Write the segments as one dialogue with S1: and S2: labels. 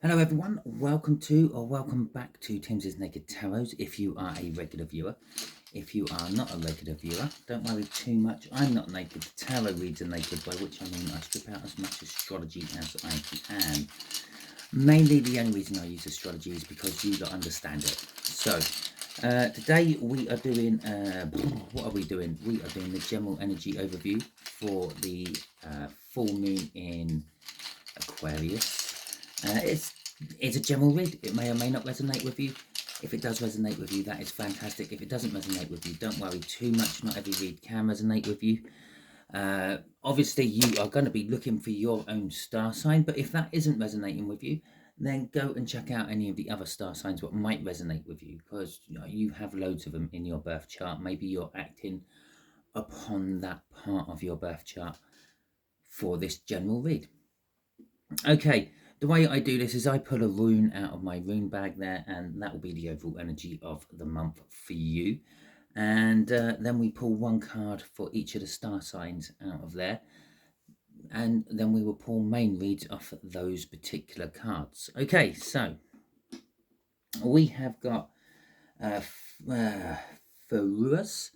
S1: Hello everyone, welcome to or welcome back to Timsy Naked Tarot if you are a regular viewer. If you are not a regular viewer, don't worry too much, I'm not naked. The tarot reads are naked, by which I mean I strip out as much astrology as I can. Mainly the only reason I use astrology is because you don't understand it. So, today we are doing, what are we doing? We are doing the general energy overview for the full moon in Aquarius. It's a general read. It may or may not resonate with you. If it does resonate with you, that is fantastic. If it doesn't resonate with you, don't worry too much. Not every read can resonate with you. Obviously, you are going to be looking for your own star sign, but if that isn't resonating with you, then go and check out any of the other star signs what might resonate with you, because you have loads of them in your birth chart. Maybe you're acting upon that part of your birth chart for this general read. Okay, the way I do this is I pull a rune out of my rune bag there, and that will be the overall energy of the month for you. And then we pull one card for each of the star signs out of there, and then we will pull main reads off those particular cards. Okay, so we have got Ferus,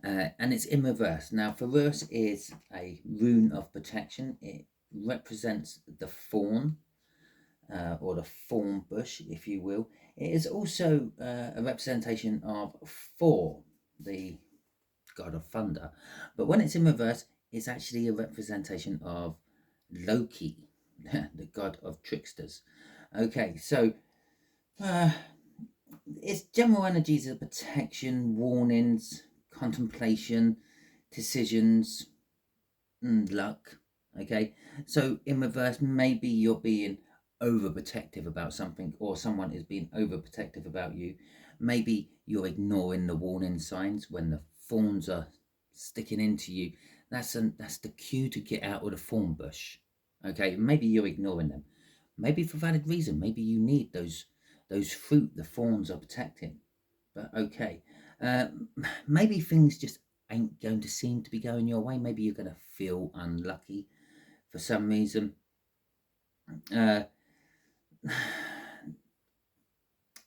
S1: and it's in reverse. Now, Ferus is a rune of protection. It represents the fawn, or the thorn bush, if you will. It is also a representation of Thor, the god of thunder. But when it's in reverse, it's actually a representation of Loki, the god of tricksters. Okay, so it's general energies of protection, warnings, contemplation, decisions, luck. Okay, so in reverse, maybe you're being overprotective about something, or someone is being overprotective about you. Maybe you're ignoring the warning signs when the thorns are sticking into you. That's the cue to get out of the thorn bush. Okay, maybe you're ignoring them, maybe for valid reason. Maybe you need those fruit the thorns are protecting. But okay, maybe things just ain't going to seem to be going your way. Maybe you're going to feel unlucky for some reason.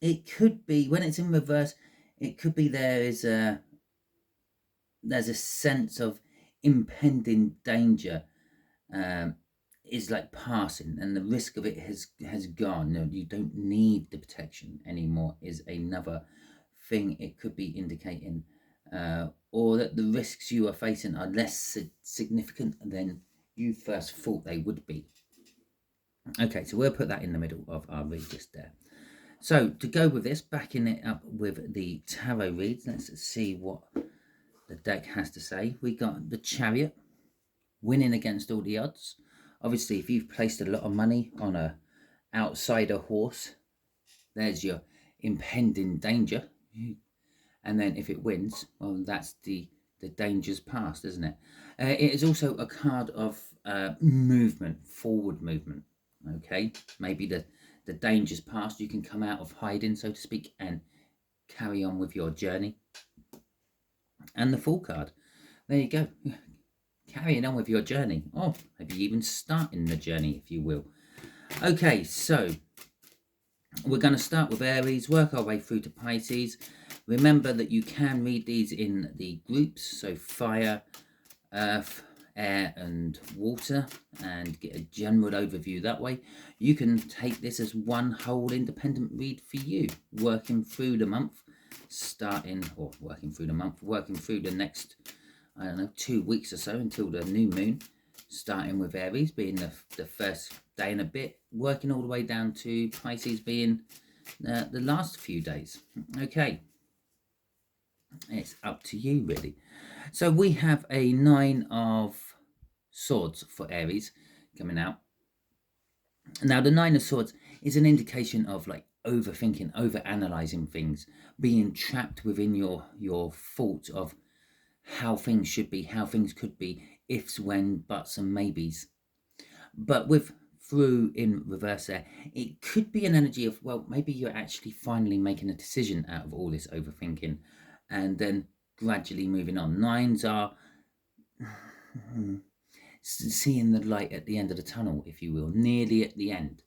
S1: It could be, when it's in reverse, it could be there's a sense of impending danger is like passing, and the risk of it has gone. No, you don't need the protection anymore is another thing it could be indicating, or that the risks you are facing are less significant than you first thought they would be. Okay, so we'll put that in the middle of our read just there. So to go with this, backing it up with the tarot reads, let's see what the deck has to say. We got the Chariot, winning against all the odds. Obviously, if you've placed a lot of money on a outsider horse, there's your impending danger. And then if it wins, well, that's the danger's past, isn't it? It is also a card of movement, forward movement. Okay, maybe the danger's past. You can come out of hiding, so to speak, and carry on with your journey. And the Fool card, there you go, carrying on with your journey, or maybe even starting the journey, if you will. Okay, so we're going to start with Aries, work our way through to Pisces. Remember that you can read these in the groups, so fire, earth, air and water, and get a general overview that way. You can take this as one whole independent read for you, working through the month, working through the next, I don't know, 2 weeks or so until the new moon, starting with Aries being the first day and a bit, working all the way down to Pisces being the last few days. Okay, it's up to you really. So we have a 9 of Swords for Aries coming out. Now the 9 of Swords is an indication of like overthinking, overanalyzing things, being trapped within your thoughts of how things should be, how things could be, ifs, when, buts and maybes. But with through in reverse there, it could be an energy of, well, maybe you're actually finally making a decision out of all this overthinking and then gradually moving on. 9s are seeing the light at the end of the tunnel, if you will, nearly at the end.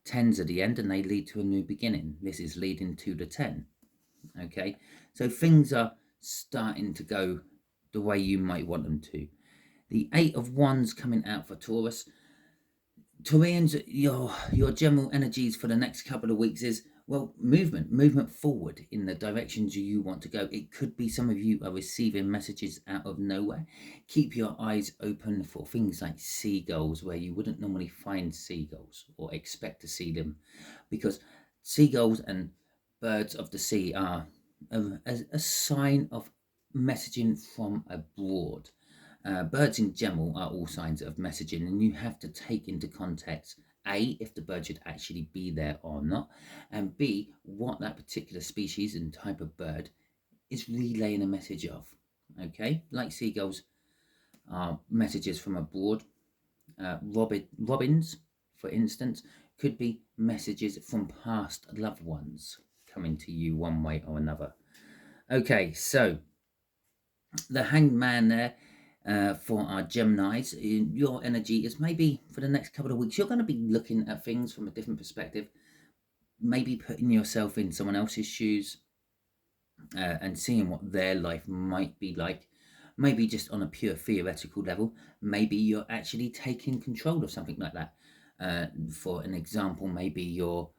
S1: 10s are the end and they lead to a new beginning. This is leading to the 10. Okay, so things are starting to go the way you might want them to. The 8 of Wands coming out for Taurus. Taurians, your general energies for the next couple of weeks is, well, movement forward in the directions you want to go. It could be some of you are receiving messages out of nowhere. Keep your eyes open for things like seagulls, where you wouldn't normally find seagulls or expect to see them, because seagulls and birds of the sea are a sign of messaging from abroad. Birds in general are all signs of messaging, and you have to take into context A, if the bird should actually be there or not, and B, what that particular species and type of bird is relaying a message of. Okay, like seagulls are messages from abroad. Robins, for instance, could be messages from past loved ones coming to you one way or another. Okay, so the Hanged Man there. For our Geminis, your energy is maybe for the next couple of weeks, you're going to be looking at things from a different perspective, maybe putting yourself in someone else's shoes and seeing what their life might be like, maybe just on a pure theoretical level. Maybe you're actually taking control of something like that. For an example, maybe your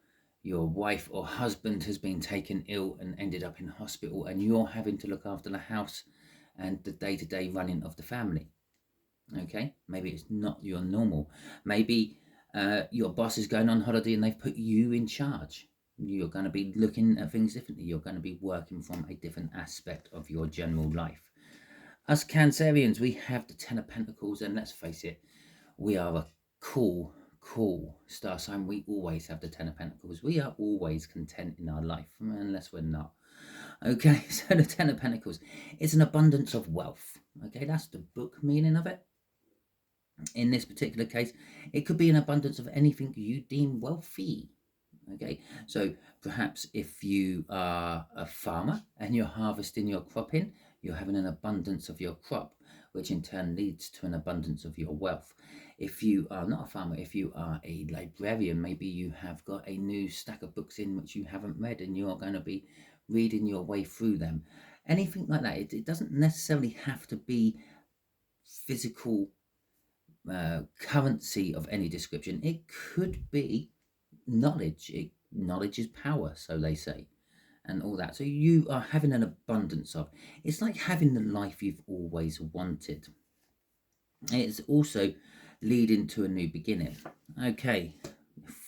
S1: wife or husband has been taken ill and ended up in hospital, and you're having to look after the house and the day-to-day running of the family. Okay, maybe it's not your normal. Maybe your boss is going on holiday and they've put you in charge. You're going to be looking at things differently. You're going to be working from a different aspect of your general life. Us Cancerians, we have the 10 of Pentacles, and let's face it, we are a cool star sign. We always have the 10 of Pentacles. We are always content in our life, unless we're not. Okay, so the 10 of Pentacles, it's an abundance of wealth. Okay, that's the book meaning of it. In this particular case, it could be an abundance of anything you deem wealthy. Okay, so perhaps if you are a farmer and you're harvesting your crop in, you're having an abundance of your crop, which in turn leads to an abundance of your wealth. If you are not a farmer, if you are a librarian, maybe you have got a new stack of books in which you haven't read and you're going to be reading your way through them. Anything like that. It doesn't necessarily have to be physical currency of any description. It could be knowledge. Knowledge is power, so they say, and all that. So you are having an abundance of. It's like having the life you've always wanted. It's also leading to a new beginning. Okay,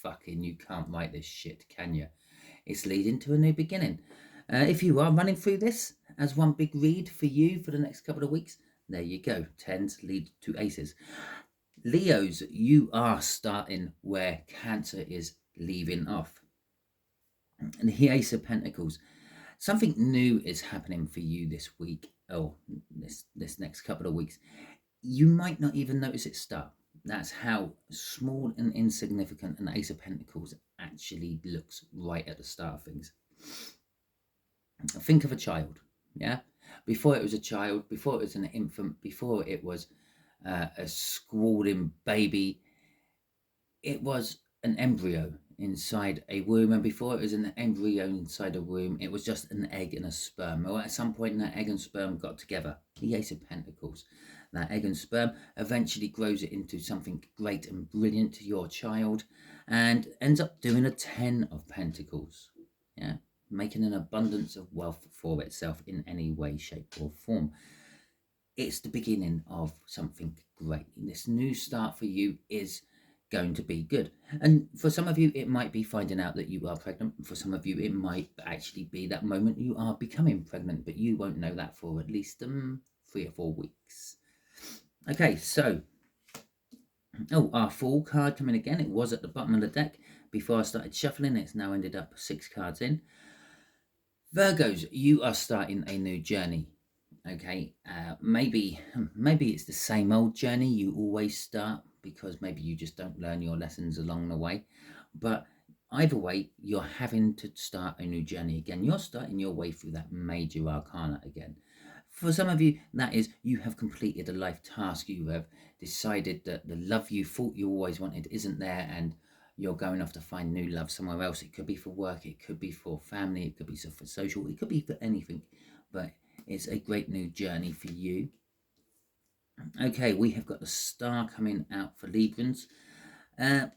S1: fucking, you can't write this shit, can you? It's leading to a new beginning. If you are running through this as one big read for you for the next couple of weeks, there you go. 10s lead to aces. Leos, you are starting where Cancer is leaving off. And the Ace of Pentacles, something new is happening for you this week, or this next couple of weeks. You might not even notice it start. That's how small and insignificant an Ace of Pentacles actually looks right at the start of things. Think of a child, yeah? Before it was a child, before it was an infant, before it was a squalling baby, it was an embryo inside a womb, and before it was an embryo inside a womb, it was just an egg and a sperm. Or at some point that egg and sperm got together. The Ace of Pentacles. That egg and sperm eventually grows it into something great and brilliant to your child, and ends up doing a 10 of Pentacles. Yeah, making an abundance of wealth for itself in any way, shape or form. It's the beginning of something great. This new start for you is going to be good. And for some of you, it might be finding out that you are pregnant. For some of you, it might actually be that moment you are becoming pregnant, but you won't know that for at least 3 or 4 weeks. Okay, so, our Fool card coming again. It was at the bottom of the deck before I started shuffling. It's now ended up 6 cards in. Virgos, you are starting a new journey. Okay, maybe it's the same old journey you always start, because maybe you just don't learn your lessons along the way. But either way, you're having to start a new journey again. You're starting your way through that major arcana again. For some of you, that is, you have completed a life task. You have decided that the love you thought you always wanted isn't there, and you're going off to find new love somewhere else. It could be for work, it could be for family, it could be for social, it could be for anything, but it's a great new journey for you. Okay, we have got the star coming out for Librans. I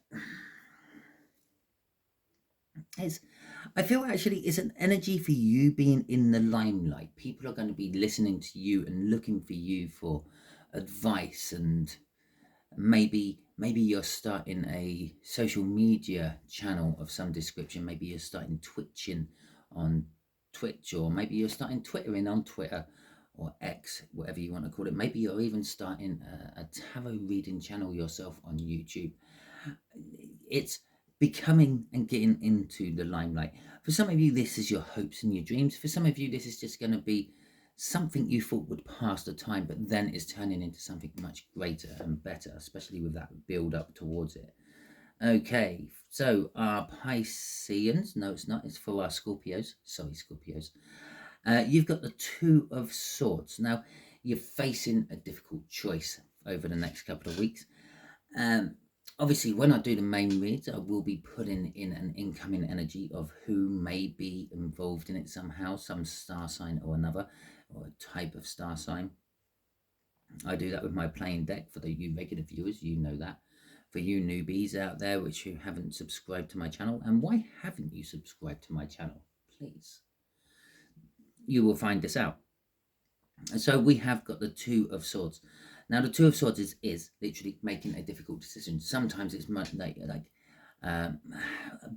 S1: feel actually it's an energy for you being in the limelight. People are going to be listening to you and looking for you for advice, and maybe you're starting a social media channel of some description. Maybe you're starting twitching on Twitch, or maybe you're starting twittering on Twitter or X, whatever you want to call it. Maybe you're even starting a tarot reading channel yourself on YouTube. It's becoming and getting into the limelight. For some of you, this is your hopes and your dreams. For some of you, this is just going to be something you thought would pass the time, but then is turning into something much greater and better, especially with that build up towards it. Okay, so our Pisceans, no, it's not, it's for our Scorpios. Sorry, Scorpios. You've got the Two of Swords. Now, you're facing a difficult choice over the next couple of weeks. Obviously, when I do the main reads, I will be putting in an incoming energy of who may be involved in it somehow, some star sign or another, or a type of star sign. I do that with my playing deck. For you regular viewers, you know that. For you newbies out there which you haven't subscribed to my channel, and why haven't you subscribed to my channel? Please. You will find this out. So we have got the Two of Swords. Now, the Two of Swords is literally making a difficult decision. Sometimes it's like a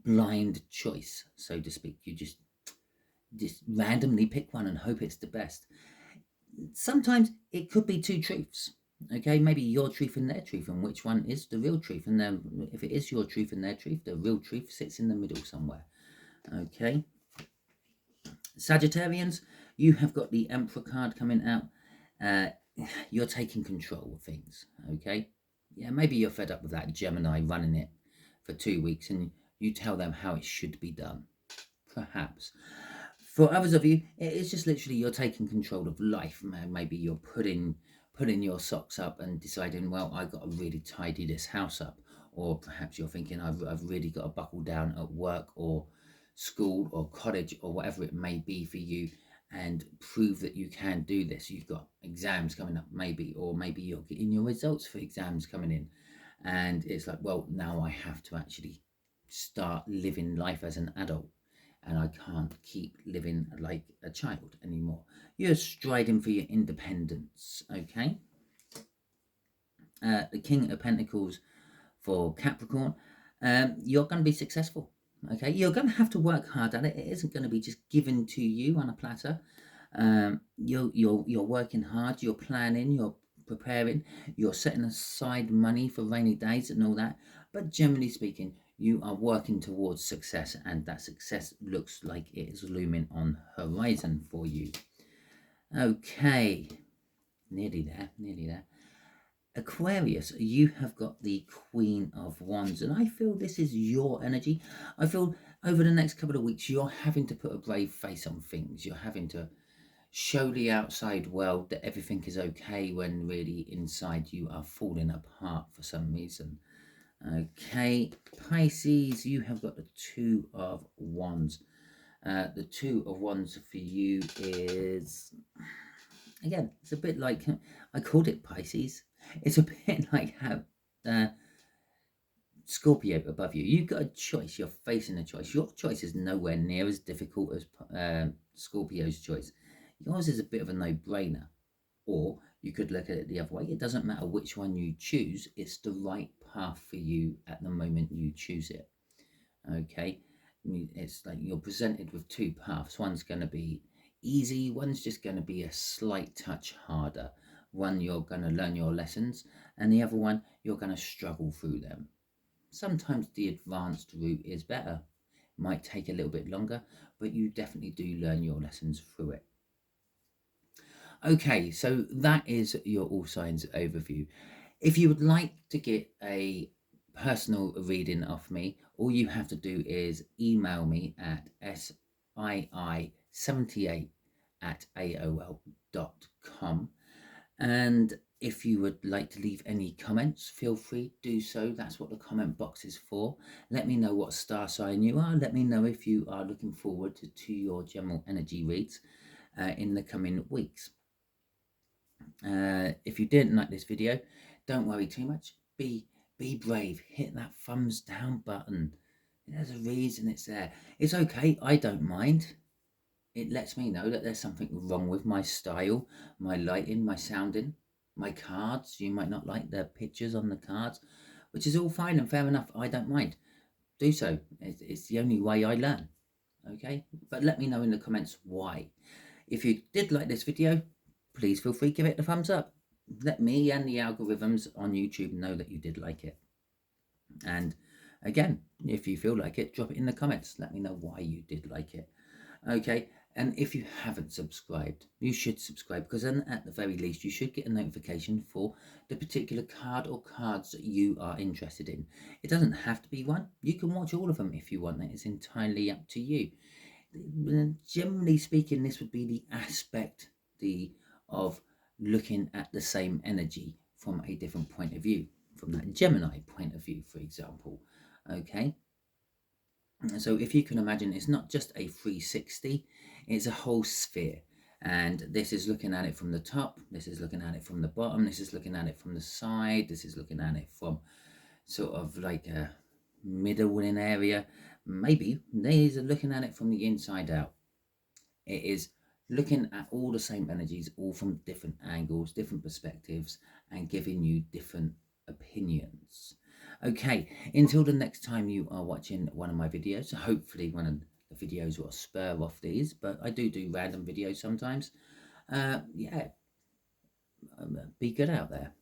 S1: blind choice, so to speak. You just randomly pick one and hope it's the best. Sometimes it could be two truths. Okay, maybe your truth and their truth, and which one is the real truth? And then if it is your truth and their truth, the real truth sits in the middle somewhere. Okay. Sagittarians, you have got the Emperor card coming out. You're taking control of things, okay? Yeah, maybe you're fed up with that Gemini running it for 2 weeks and you tell them how it should be done. Perhaps. For others of you, it is just literally you're taking control of life. Maybe you're putting your socks up and deciding, well, I've got to really tidy this house up. Or perhaps you're thinking, I've really got to buckle down at work or school or college or whatever it may be for you, and prove that you can do this. You've got exams coming up maybe, or maybe you're getting your results for exams coming in, and it's like, well, now I have to actually start living life as an adult, and I can't keep living like a child anymore. You're striding for your independence, okay? The King of Pentacles for Capricorn. You're going to be successful. Okay, you're going to have to work hard at it. It isn't going to be just given to you on a platter. You're working hard. You're planning. You're preparing. You're setting aside money for rainy days and all that. But generally speaking, you are working towards success, and that success looks like it is looming on horizon for you. Okay, nearly there. Aquarius, you have got the Queen of Wands, and I feel this is your energy. I feel over the next couple of weeks you're having to put a brave face on things. You're having to show the outside world that everything is okay, when really inside you are falling apart for some reason. Okay, Pisces, you have got the Two of Wands. The Two of Wands for you is, again, it's a bit like, I called it Pisces. It's a bit like have Scorpio above you. You've got a choice. You're facing a choice. Your choice is nowhere near as difficult as Scorpio's choice. Yours is a bit of a no-brainer. Or you could look at it the other way. It doesn't matter which one you choose. It's the right path for you at the moment you choose it. Okay? It's like you're presented with two paths. One's going to be easy. One's just going to be a slight touch harder. One, you're going to learn your lessons, and the other one, you're going to struggle through them. Sometimes the advanced route is better. It might take a little bit longer, but you definitely do learn your lessons through it. Okay, so that is your all signs overview. If you would like to get a personal reading off me, all you have to do is email me at sii78@aol.com. And If you would like to leave any comments, feel free to do so. That's what the comment box is for. Let me know what star sign you are. Let me know if you are looking forward to your general energy reads in the coming weeks. If you didn't like this video, don't worry too much. Be brave. Hit that thumbs down button. There's a reason it's there. It's okay. I don't mind. It lets me know that there's something wrong with my style, my lighting, my sounding, my cards. You might not like the pictures on the cards, which is all fine and fair enough. I don't mind. Do so. It's the only way I learn. Okay? But let me know in the comments why. If you did like this video, please feel free to give it a thumbs up. Let me and the algorithms on YouTube know that you did like it. And again, if you feel like it, drop it in the comments. Let me know why you did like it. Okay, and if you haven't subscribed, you should subscribe, because then at the very least you should get a notification for the particular card or cards that you are interested in. It doesn't have to be one. You can watch all of them if you want. It is entirely up to you. Generally speaking, this would be the aspect of looking at the same energy from a different point of view, from that Gemini point of view, for example. Okay, so if you can imagine, it's not just a 360, it's a whole sphere. And this is looking at it from the top, this is looking at it from the bottom, this is looking at it from the side, this is looking at it from sort of like a middling area. Maybe these are looking at it from the inside out. It is looking at all the same energies, all from different angles, different perspectives, and giving you different opinions. Okay, until the next time you are watching one of my videos, hopefully one of the videos will spur off these, but I do random videos sometimes. Yeah, be good out there.